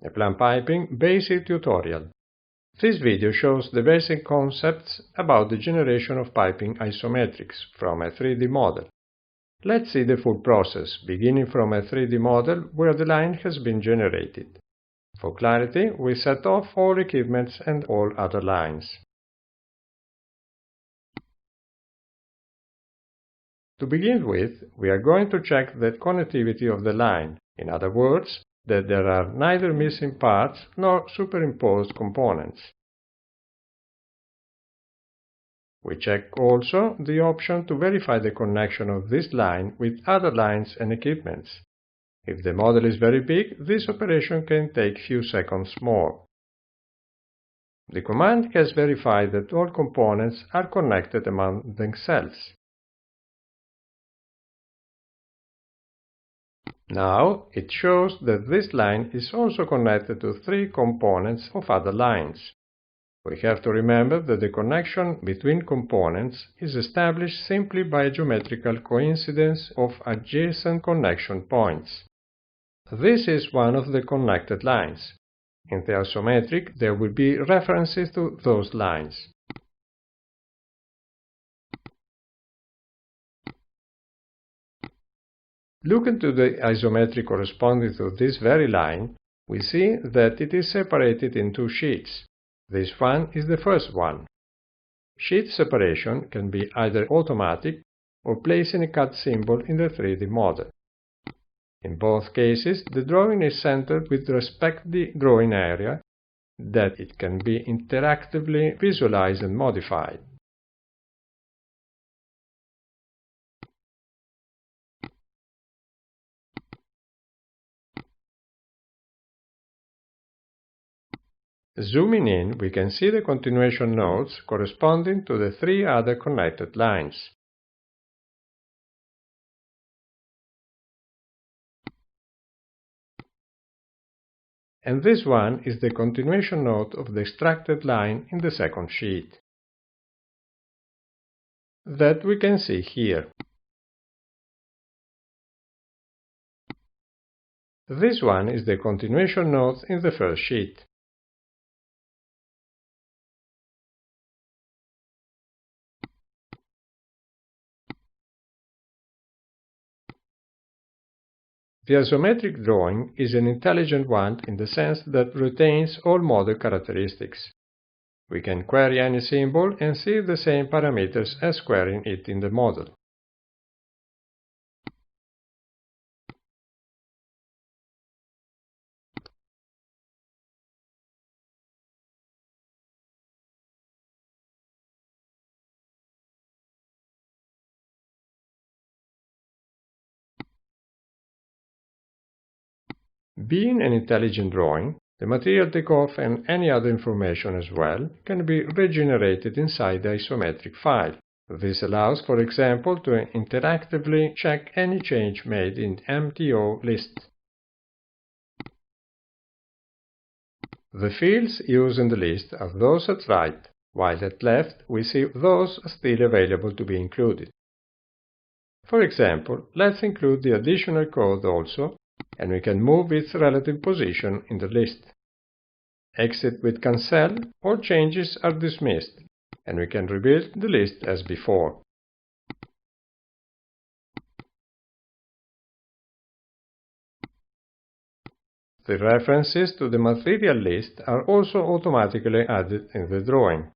EPLANT-Piping Basic Tutorial. This video shows the basic concepts about the generation of piping isometrics from a 3D model. Let's see the full process, beginning from a 3D model where the line has been generated. For clarity, we set off all equipments and all other lines. To begin with, we are going to check the connectivity of the line, in other words, that there are neither missing parts nor superimposed components. We check also the option to verify the connection of this line with other lines and equipments. If the model is very big, this operation can take few seconds more. The command has verified that all components are connected among themselves. Now it shows that this line is also connected to 3 components of other lines. We have to remember that the connection between components is established simply by a geometrical coincidence of adjacent connection points. This is one of the connected lines. In the isometric, there will be references to those lines. Looking to the isometric corresponding to this very line, we see that it is separated in 2 sheets. This one is the first one. Sheet separation can be either automatic or placing a cut symbol in the 3D model. In both cases, the drawing is centered with respect to the drawing area, that it can be interactively visualized and modified. Zooming in, we can see the continuation nodes corresponding to the 3 other connected lines. And this one is the continuation node of the extracted line in the second sheet. That we can see here. This one is the continuation node in the first sheet. The isometric drawing is an intelligent one in the sense that retains all model characteristics. We can query any symbol and see the same parameters as querying it in the model. Being an intelligent drawing, the material takeoff and any other information as well can be regenerated inside the isometric file. This allows, for example, to interactively check any change made in MTO list. The fields used in the list are those at right, while at left we see those still available to be included. For example, let's include the additional code also, and we can move its relative position in the list. Exit with cancel, all changes are dismissed, and we can rebuild the list as before. The references to the material list are also automatically added in the drawing.